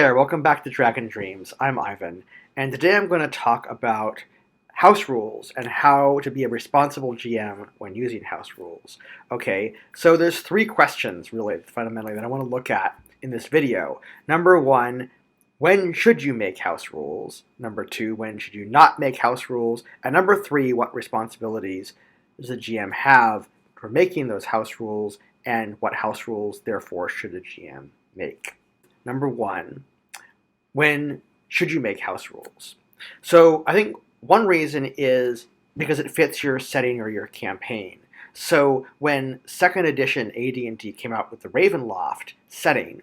There, welcome back to Dragon Dreams. I'm Ivan, and today I'm going to talk about house rules and how to be a responsible GM when using house rules. Okay, so there's three questions really fundamentally that I want to look at in this video. Number one, when should you make house rules? Number two, when should you not make house rules? And number three, what responsibilities does a GM have for making those house rules, and what house rules, therefore, should a GM make? Number one, when should you make house rules? So I think one reason is because it fits your setting or your campaign. So when 2nd edition AD&D came out with the Ravenloft setting,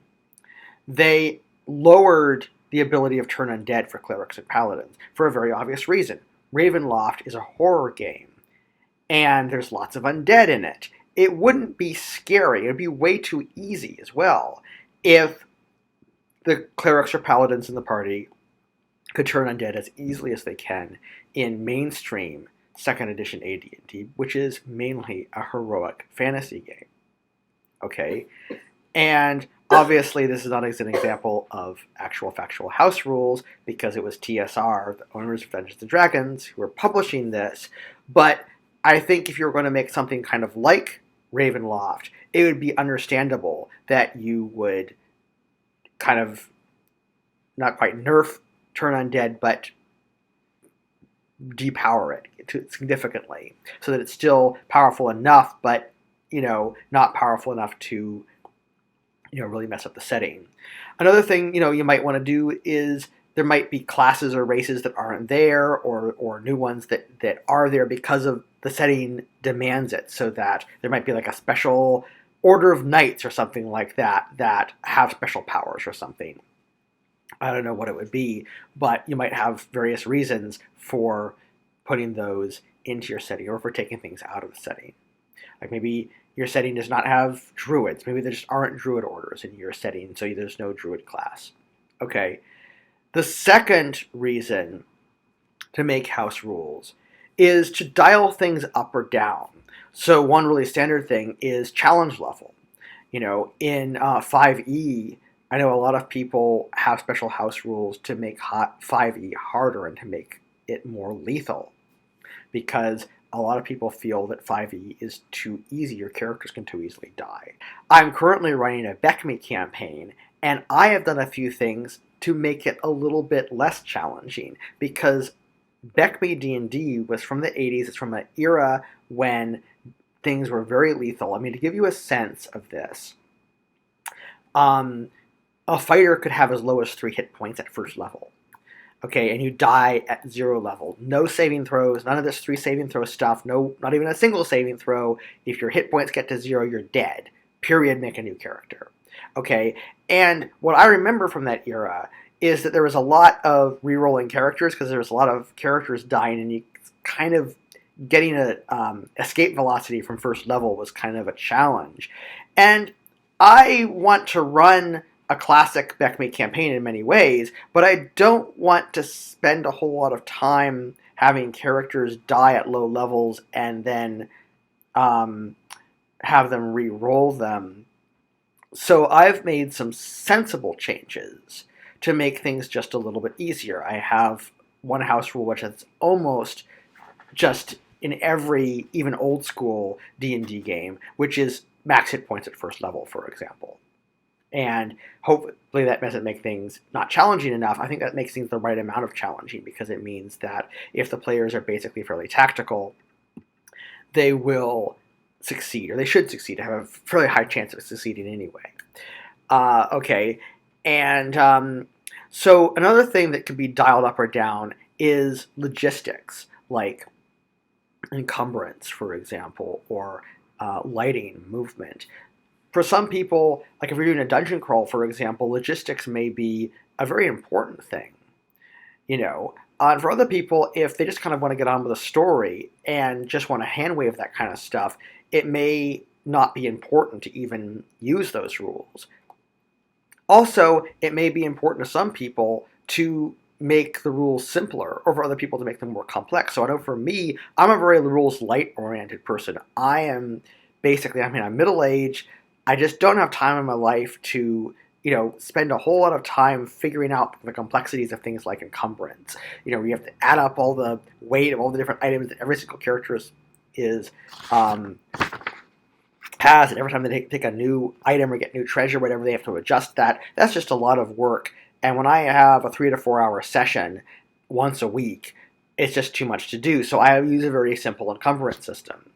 they lowered the ability of turn undead for clerics and paladins for a very obvious reason. Ravenloft is a horror game, and there's lots of undead in it. It wouldn't be scary, it would be way too easy as well if the clerics or paladins in the party could turn undead as easily as they can in mainstream 2nd edition AD&D, which is mainly a heroic fantasy game. Okay? And obviously this is not an example of actual factual house rules because it was TSR, the owners of Dungeons & Dragons, who were publishing this. But I think if you were going to make something kind of like Ravenloft, it would be understandable that you would kind of not quite nerf turn undead, but depower it significantly so that it's still powerful enough, but not powerful enough to really mess up the setting. Another thing you might want to do is there might be classes or races that aren't there, or new ones that are there because of the setting demands it, so that there might be like a special order of knights or something like that have special powers or something. I don't know what it would be, but you might have various reasons for putting those into your setting or for taking things out of the setting. Like maybe your setting does not have druids. Maybe there just aren't druid orders in your setting, so there's no druid class. Okay. The second reason to make house rules is to dial things up or down. So one really standard thing is challenge level. In 5e, I know a lot of people have special house rules to make 5e harder and to make it more lethal, because a lot of people feel that 5e is too easy. Your characters can too easily die. I'm currently running a BECMI campaign, and I have done a few things to make it a little bit less challenging, because BECMI D&D was from the 80s. It's from an era when things were very lethal. I mean, to give you a sense of this, a fighter could have as low as 3 hit points at first level. Okay, and you die at 0 level. No saving throws, none of this 3 saving throw stuff, not even a single saving throw. If your hit points get to 0, you're dead. Period, make a new character. Okay, and what I remember from that era is that there was a lot of re-rolling characters because there was a lot of characters dying, and you kind of getting an escape velocity from first level was kind of a challenge. And I want to run a classic BECMI campaign in many ways, but I don't want to spend a whole lot of time having characters die at low levels and then have them re-roll them. So I've made some sensible changes to make things just a little bit easier. I have one house rule which is almost just in every, even old school D&D game, which is max hit points at first level, for example. And hopefully that doesn't make things not challenging enough. I think that makes things the right amount of challenging, because it means that if the players are basically fairly tactical, they will succeed, or they should succeed, have a fairly high chance of succeeding anyway. Okay, and so another thing that could be dialed up or down is logistics, like encumbrance, for example, or lighting, movement. For some people, like if you're doing a dungeon crawl, for example, logistics may be a very important thing. And for other people, if they just kind of want to get on with the story and just want to hand wave that kind of stuff, it may not be important to even use those rules. Also, it may be important to some people to make the rules simpler, or for other people to make them more complex. So I know for me, I'm a very rules light oriented person. I'm middle-aged. I just don't have time in my life to, spend a whole lot of time figuring out the complexities of things like encumbrance. You have to add up all the weight of all the different items that every single character is has, and every time they take a new item or get new treasure, whatever, they have to adjust that. That's just a lot of work. And when I have a 3 to 4 hour session once a week, it's just too much to do. So I use a very simple encumbrance system.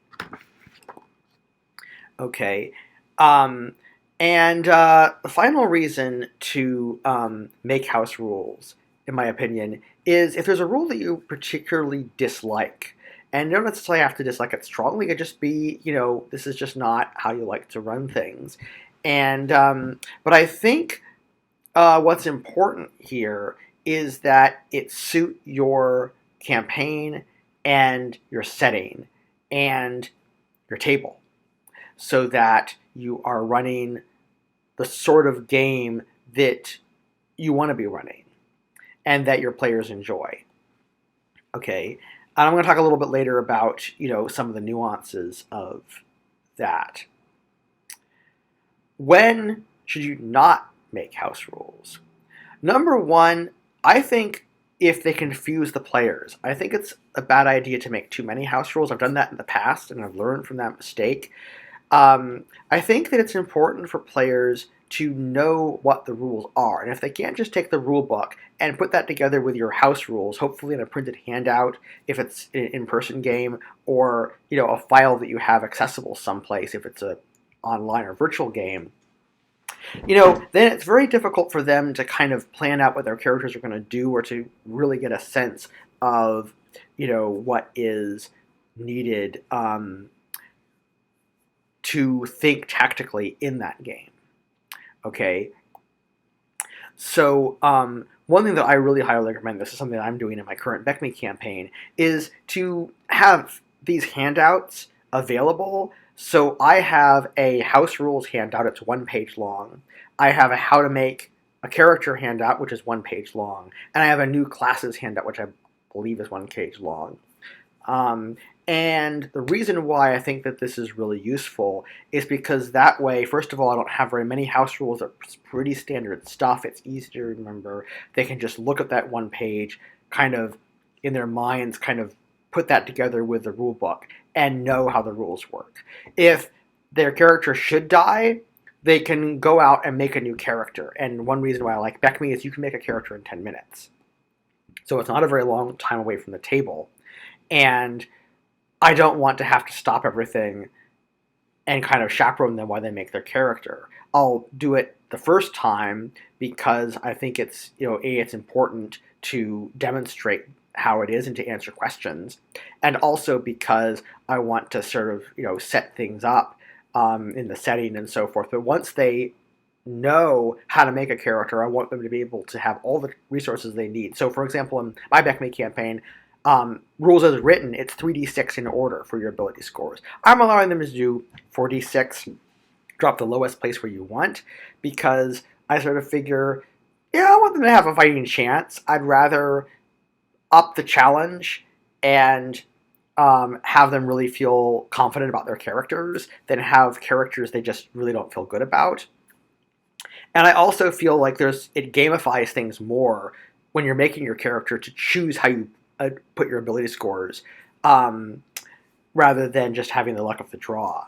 Okay. And the final reason to make house rules, in my opinion, is if there's a rule that you particularly dislike. And you don't necessarily have to dislike it strongly. It could just be, this is just not how you like to run things. And but I think what's important here is that it suit your campaign and your setting and your table, so that you are running the sort of game that you want to be running and that your players enjoy. Okay. And I'm going to talk a little bit later about, some of the nuances of that. When should you not make house rules? Number one, I think if they confuse the players, I think it's a bad idea to make too many house rules. I've done that in the past, and I've learned from that mistake. I think that it's important for players to know what the rules are. And if they can't just take the rule book and put that together with your house rules, hopefully in a printed handout, if it's an in-person game, or a file that you have accessible someplace, if it's a online or virtual game, then it's very difficult for them to kind of plan out what their characters are going to do, or to really get a sense of, what is needed to think tactically in that game. Okay, so one thing that I really highly recommend, this is something that I'm doing in my current Beck Me campaign, is to have these handouts available. So I have a house rules handout, it's 1 page long. I have a how to make a character handout, which is 1 page long. And I have a new classes handout, which I believe is 1 page long. And the reason why I think that this is really useful is because that way, first of all, I don't have very many house rules. It's pretty standard stuff. It's easy to remember. They can just look at that 1 page, kind of in their minds, kind of put that together with the rule book and know how the rules work. If their character should die, they can go out and make a new character. And one reason why I like Beck Me is you can make a character in 10 minutes. So it's not a very long time away from the table. And I don't want to have to stop everything and kind of chaperone them while they make their character. I'll do it the first time because I think it's, it's important to demonstrate how it is and to answer questions. And also because I want to sort of, set things up in the setting and so forth. But once they know how to make a character, I want them to be able to have all the resources they need. So, for example, in my Beck Me campaign, rules as written, it's 3d6 in order for your ability scores. I'm allowing them to do 4d6, drop the lowest place where you want, because I sort of figure, I want them to have a fighting chance. I'd rather up the challenge and have them really feel confident about their characters than have characters they just really don't feel good about. And I also feel like it gamifies things more when you're making your character to choose how you put your ability scores, rather than just having the luck of the draw.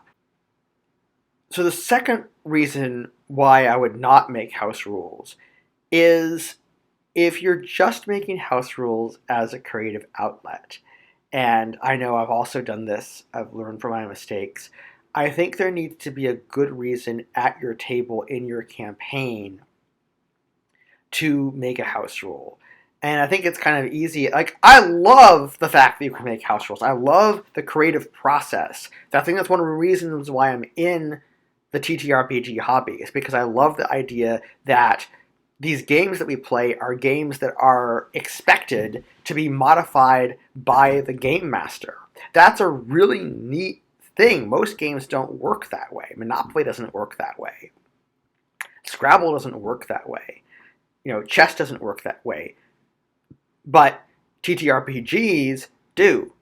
So the second reason why I would not make house rules is if you're just making house rules as a creative outlet. And I know I've also done this, I've learned from my mistakes. I think there needs to be a good reason at your table in your campaign to make a house rule. And I think it's kind of easy. Like, I love the fact that you can make house rules. I love the creative process. I think that's one of the reasons why I'm in the TTRPG hobby, is because I love the idea that these games that we play are games that are expected to be modified by the game master. That's a really neat thing. Most games don't work that way. Monopoly doesn't work that way. Scrabble doesn't work that way. Chess doesn't work that way. But TTRPGs do,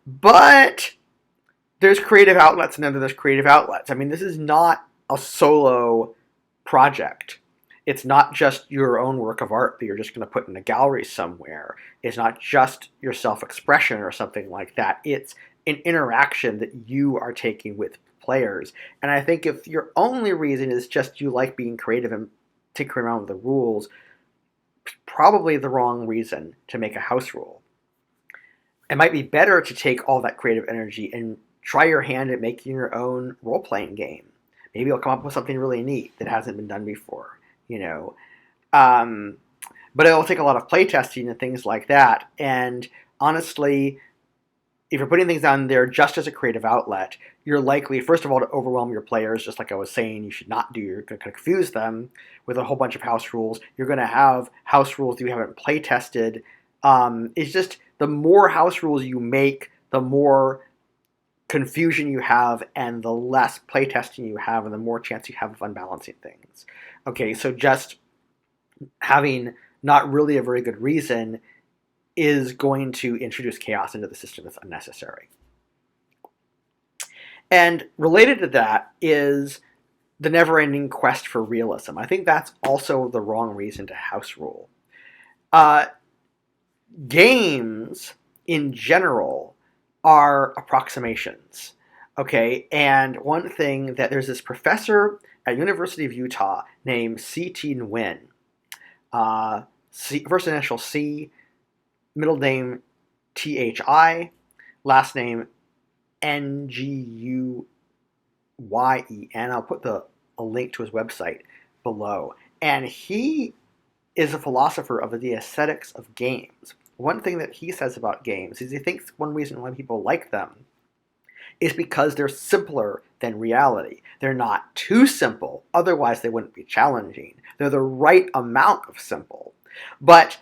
but there's creative outlets and then there's creative outlets. I mean, this is not a solo project. It's not just your own work of art that you're just going to put in a gallery somewhere. It's not just your self-expression or something like that. It's an interaction that you are taking with players. And I think if your only reason is just you like being creative and tinkering around with the rules, probably the wrong reason to make a house rule. It might be better to take all that creative energy and try your hand at making your own role-playing game. Maybe you'll come up with something really neat that hasn't been done before, you know. But it'll take a lot of playtesting and things like that. And honestly, if you're putting things on there just as a creative outlet, you're likely, first of all, to overwhelm your players, just like I was saying you should not do. You're going to confuse them with a whole bunch of house rules. You're going to have house rules you haven't playtested. It's just the more house rules you make, the more confusion you have and the less playtesting you have and the more chance you have of unbalancing things. Okay, so just having not really a very good reason is going to introduce chaos into the system that's unnecessary. And related to that is the never-ending quest for realism. I think that's also the wrong reason to house rule. Games, in general, are approximations, okay? And one thing that there's this professor at University of Utah named C.T. Nguyen. First initial C, middle name Thi, last name Nguyen. I'll put a link to his website below. And he is a philosopher of the aesthetics of games. One thing that he says about games is he thinks one reason why people like them is because they're simpler than reality. They're not too simple, otherwise they wouldn't be challenging. They're the right amount of simple. But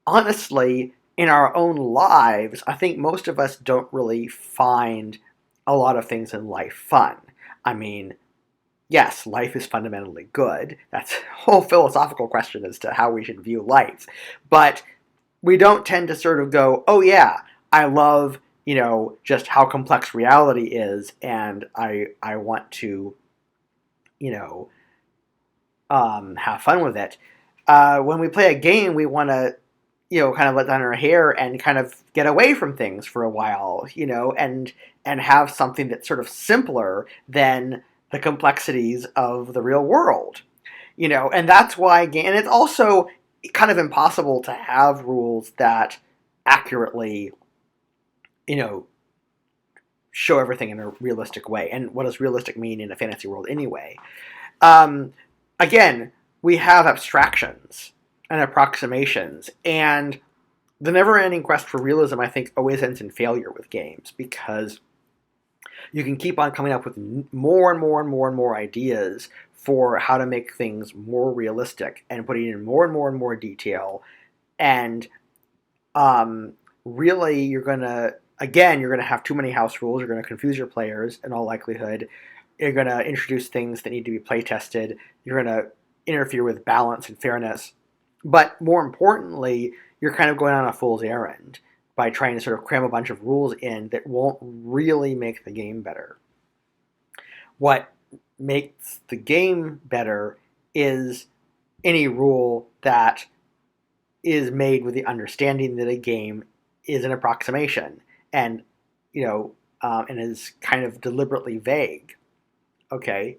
honestly, in our own lives, I think most of us don't really find a lot of things in life fun. I mean, yes, life is fundamentally good. That's a whole philosophical question as to how we should view life. But we don't tend to sort of go, oh yeah, I love, just how complex reality is, and I want to, have fun with it. When we play a game, we want to, kind of let down our hair and kind of get away from things for a while, and have something that's sort of simpler than the complexities of the real world, and that's why, and it's also kind of impossible to have rules that accurately, show everything in a realistic way. And what does realistic mean in a fantasy world anyway? Again, we have abstractions and approximations, and the never-ending quest for realism, I think, always ends in failure with games, because you can keep on coming up with more and more and more and more ideas for how to make things more realistic and putting in more and more and more detail. And really, you're going to have too many house rules. You're going to confuse your players in all likelihood. You're going to introduce things that need to be play tested. You're going to interfere with balance and fairness. But more importantly, you're kind of going on a fool's errand by trying to sort of cram a bunch of rules in that won't really make the game better. What makes the game better is any rule that is made with the understanding that a game is an approximation and and is kind of deliberately vague. Okay.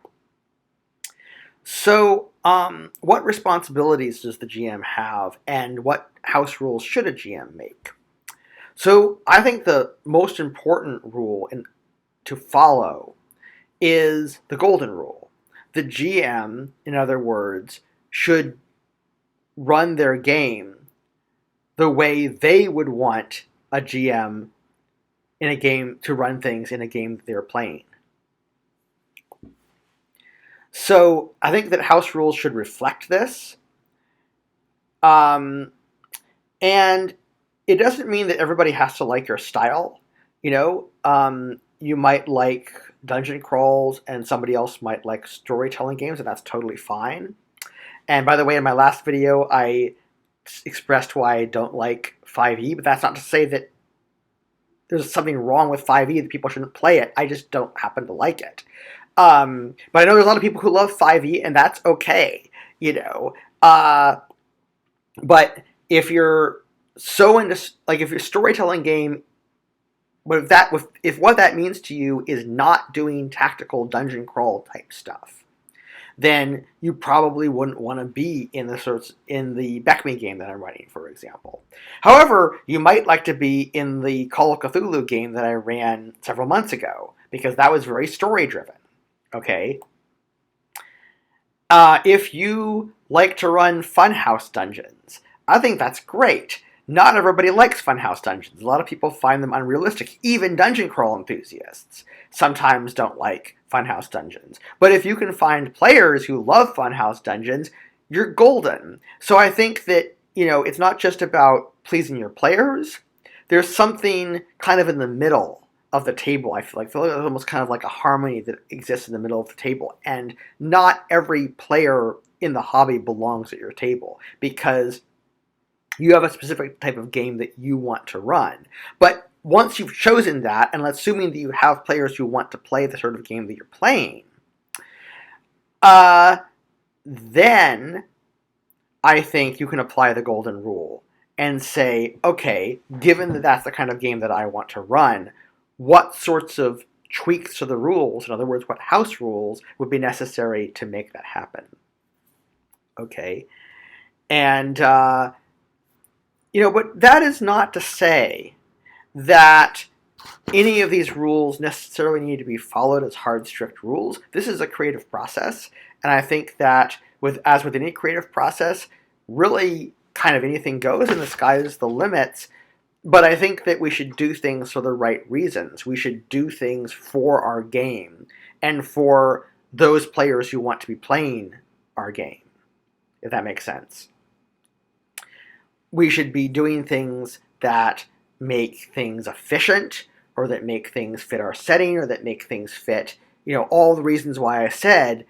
So what responsibilities does the GM have, and what house rules should a GM make? So I think the most important rule to follow is the golden rule. The GM, in other words, should run their game the way they would want a GM in a game to run things in a game that they're playing. So I think that house rules should reflect this. And it doesn't mean that everybody has to like your style. You might like dungeon crawls and somebody else might like storytelling games, and that's totally fine. And by the way, in my last video, I expressed why I don't like 5e, but that's not to say that there's something wrong with 5e that people shouldn't play it. I just don't happen to like it. But I know there's a lot of people who love 5e, and that's okay, you know. Uh, but if you're so into, like, if your storytelling game, if what that means to you is not doing tactical dungeon crawl type stuff, then you probably wouldn't want to be in the Beckme game that I'm running, for example. However, you might like to be in the Call of Cthulhu game that I ran several months ago, because that was very story driven. Okay. If you like to run funhouse dungeons, I think that's great. Not everybody likes funhouse dungeons. A lot of people find them unrealistic. Even dungeon crawl enthusiasts sometimes don't like funhouse dungeons. But if you can find players who love funhouse dungeons, you're golden. So I think that, it's not just about pleasing your players. There's something kind of in the middle of the table. I feel like there's almost kind of like a harmony that exists in the middle of the table. And not every player in the hobby belongs at your table, because you have a specific type of game that you want to run. But once you've chosen that, and assuming that you have players who want to play the sort of game that you're playing, then I think you can apply the golden rule and say, okay, given that that's the kind of game that I want to run, what sorts of tweaks to the rules, in other words, what house rules would be necessary to make that happen? Okay. And, but that is not to say that any of these rules necessarily need to be followed as hard, strict rules. This is a creative process, and I think that as with any creative process, really kind of anything goes, and the sky is the limits. But I think that we should do things for the right reasons. We should do things for our game and for those players who want to be playing our game, if that makes sense. We should be doing things that make things efficient, or that make things fit our setting, or that make things fit, all the reasons why I said.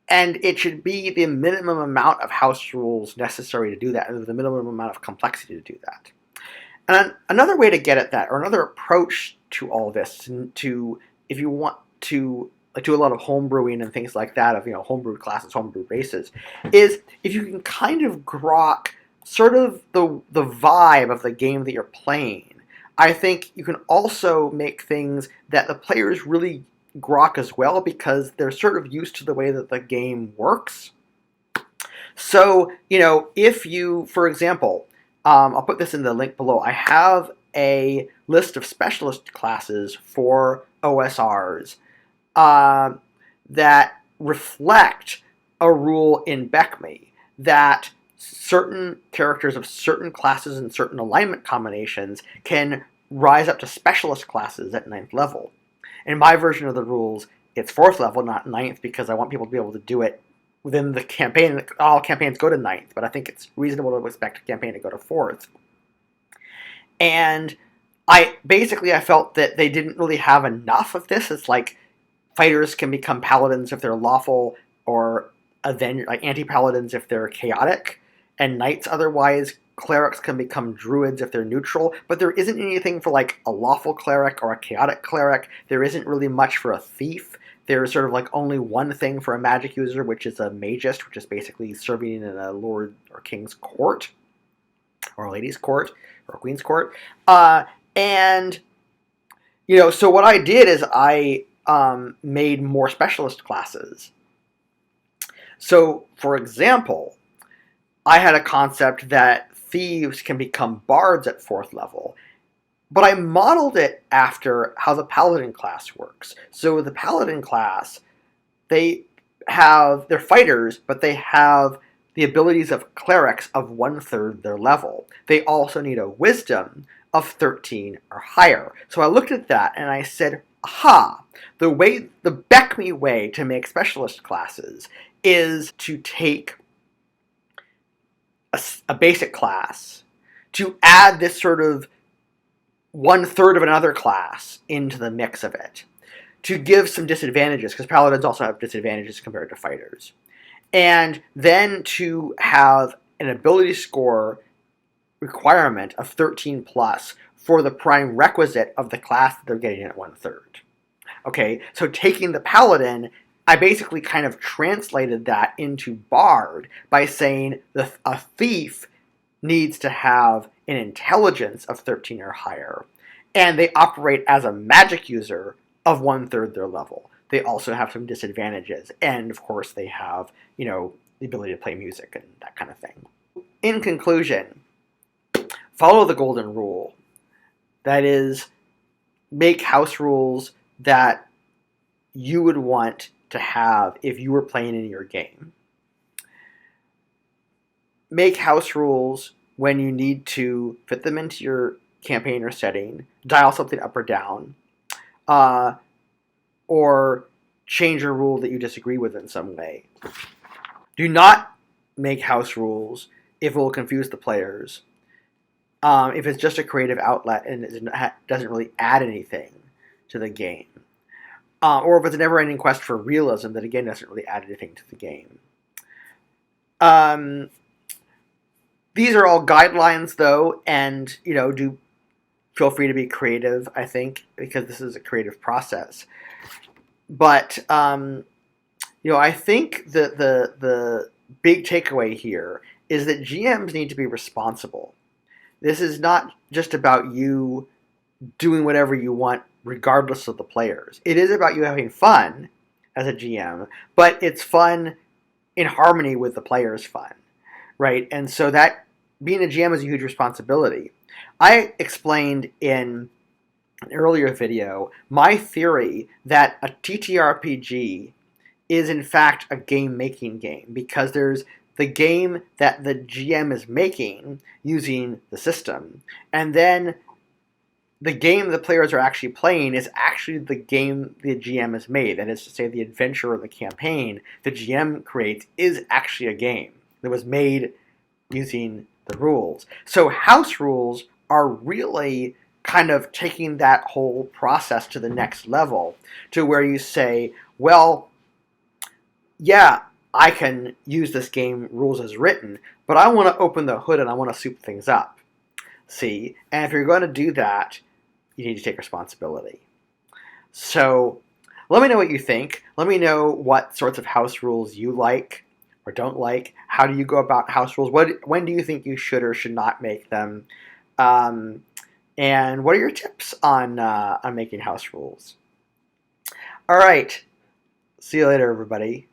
And it should be the minimum amount of house rules necessary to do that, and the minimum amount of complexity to do that. And another way to get at that, or another approach to all this, if you want to do a lot of homebrewing and things like that, of homebrewed classes, homebrewed races, is if you can kind of grok sort of the vibe of the game that you're playing. I think you can also make things that the players really grok as well, because they're sort of used to the way that the game works. So, if you, for example, I'll put this in the link below, I have a list of specialist classes for OSRs that reflect a rule in Beckme that certain characters of certain classes and certain alignment combinations can rise up to specialist classes at 9th level. In my version of the rules, it's 4th level, not 9th, because I want people to be able to do it within the campaign. All campaigns go to 9th, but I think it's reasonable to expect a campaign to go to 4th. And I felt that they didn't really have enough of this. It's like fighters can become paladins if they're lawful, or like anti-paladins if they're chaotic, and knights otherwise. Clerics can become druids if they're neutral, but there isn't anything for like a lawful cleric or a chaotic cleric. There isn't really much for a thief. There's sort of like only one thing for a magic user, which is a magist, which is basically serving in a lord or king's court, or a lady's court, or a queen's court. So what I did is I made more specialist classes. So, for example, I had a concept that thieves can become bards at 4th level, but I modeled it after how the paladin class works. So the paladin class, they're fighters, but they have the abilities of clerics of 1/3 their level. They also need a wisdom of 13 or higher. So I looked at that and I said, aha, the Beckme way to make specialist classes is to take a basic class, to add this sort of 1/3 of another class into the mix of it, to give some disadvantages, because paladins also have disadvantages compared to fighters, and then to have an ability score requirement of 13 plus for the prime requisite of the class that they're getting at 1/3. Okay, so taking the paladin, I basically kind of translated that into bard by saying a thief needs to have an intelligence of 13 or higher, and they operate as a magic user of 1/3 their level. They also have some disadvantages, and of course they have, the ability to play music and that kind of thing. In conclusion, follow the golden rule. That is, make house rules that you would want to have if you were playing in your game. Make house rules when you need to fit them into your campaign or setting, dial something up or down, or change a rule that you disagree with in some way. Do not make house rules if it will confuse the players. If it's just a creative outlet and it doesn't really add anything to the game. Or if it's a never-ending quest for realism that, again, doesn't really add anything to the game. These are all guidelines, though, and, do feel free to be creative, I think, because this is a creative process. But, I think that the big takeaway here is that GMs need to be responsible. This is not just about you doing whatever you want regardless of the players. It is about you having fun as a GM, but it's fun in harmony with the players' fun, right? And so that being a GM is a huge responsibility. I explained in an earlier video my theory that a TTRPG is in fact a game-making game because there's the game that the GM is making using the system, and then the game the players are actually playing is actually the game the GM has made. That is to say, the adventure or the campaign the GM creates is actually a game that was made using the rules. So house rules are really kind of taking that whole process to the next level, to where you say, well, yeah, I can use this game rules as written, but I want to open the hood and I want to soup things up. See? And if you're going to do that, you need to take responsibility. So let me know what you think. Let me know what sorts of house rules you like or don't like. How do you go about house rules? When do you think you should or should not make them? And what are your tips on making house rules? All right. See you later, everybody.